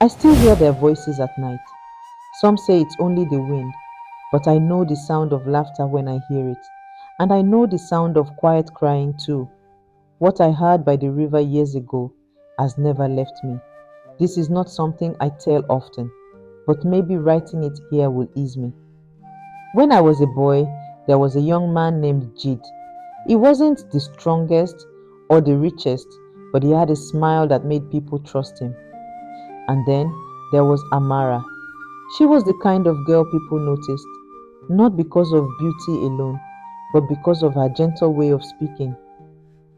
I still hear their voices at night. Some say it's only the wind, but I know the sound of laughter when I hear it. And I know the sound of quiet crying too. What I heard by the river years ago has never left me. This is not something I tell often, but maybe writing it here will ease me. When I was a boy, there was a young man named Jid. He wasn't the strongest or the richest, but he had a smile that made people trust him. And then there was Amara. She was the kind of girl people noticed, not because of beauty alone, but because of her gentle way of speaking.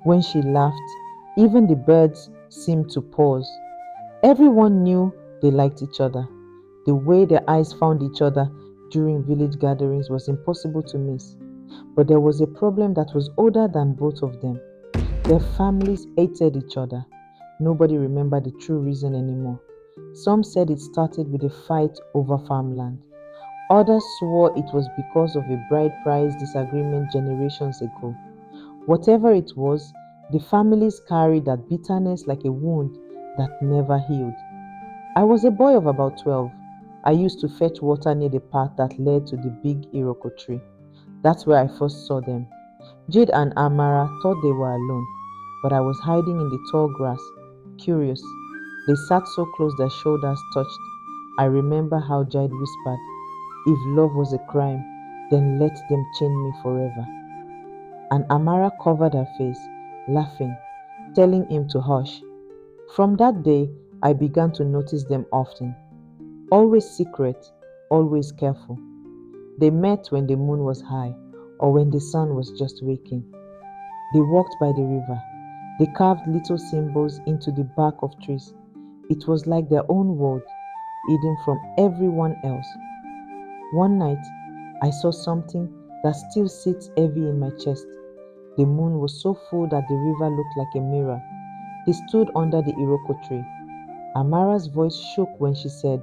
When she laughed, even the birds seemed to pause. Everyone knew they liked each other. The way their eyes found each other during village gatherings was impossible to miss. But there was a problem that was older than both of them. Their families hated each other. Nobody remembered the true reason anymore. Some said it started with a fight over farmland. Others swore it was because of a bride price disagreement generations ago. Whatever it was, the families carried that bitterness like a wound that never healed. I was a boy of about 12. I used to fetch water near the path that led to the big Iroko tree. That's where I first saw them. Jade and Amara thought they were alone, but I was hiding in the tall grass, curious. They sat so close their shoulders touched. I remember how Jade whispered, "If love was a crime, then let them chain me forever." And Amara covered her face, laughing, telling him to hush. From that day, I began to notice them often. Always secret, always careful. They met when the moon was high or when the sun was just waking. They walked by the river. They carved little symbols into the bark of trees. It was like their own world, hidden from everyone else. One night, I saw something that still sits heavy in my chest. The moon was so full that the river looked like a mirror. They stood under the Iroko tree. Amara's voice shook when she said,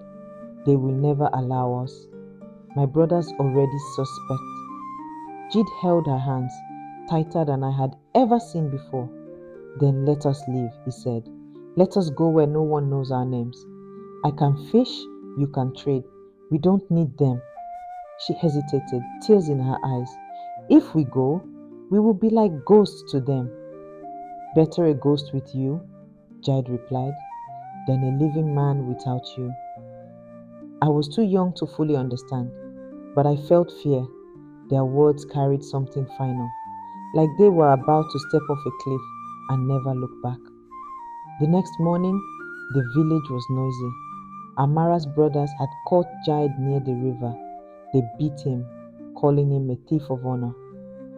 "They will never allow us. My brothers already suspect." Jid held her hands, tighter than I had ever seen before. "Then let us leave," he said. "Let us go where no one knows our names. I can fish, you can trade. We don't need them." She hesitated, tears in her eyes. "If we go, we will be like ghosts to them." "Better a ghost with you," Jide replied, "than a living man without you." I was too young to fully understand, but I felt fear. Their words carried something final, like they were about to step off a cliff and never look back. The next morning, the village was noisy. Amara's brothers had caught Jide near the river. They beat him, calling him a thief of honor.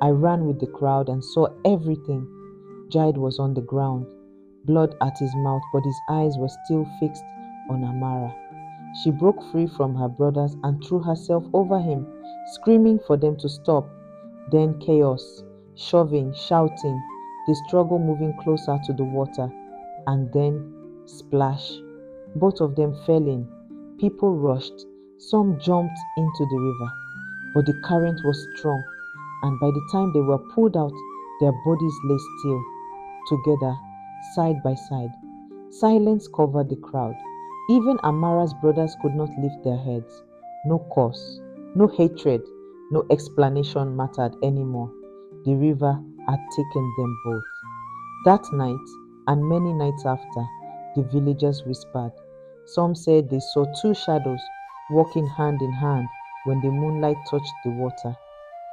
I ran with the crowd and saw everything. Jide was on the ground, blood at his mouth, but his eyes were still fixed on Amara. She broke free from her brothers and threw herself over him, screaming for them to stop. Then chaos, shoving, shouting, the struggle moving closer to the water, and then splash. Both of them fell in. People rushed. Some jumped into the river, but the current was strong, and by the time they were pulled out, their bodies lay still, together, side by side. Silence covered the crowd. Even Amara's brothers could not lift their heads. No cause, no hatred, no explanation mattered anymore. The river had taken them both. That night, and many nights after, the villagers whispered. Some said they saw two shadows walking hand in hand when the moonlight touched the water.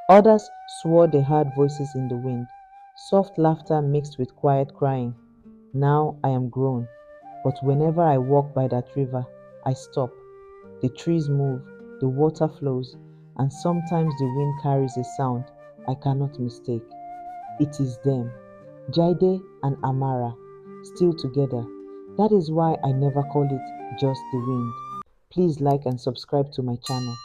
Others swore they heard voices in the wind, soft laughter mixed with quiet crying. Now I am grown, but whenever I walk by that river, I stop. The trees move, the water flows, and sometimes the wind carries a sound I cannot mistake. It is them, Jide and Amara, still together. That is why I never call it just the wind. Please like and subscribe to my channel.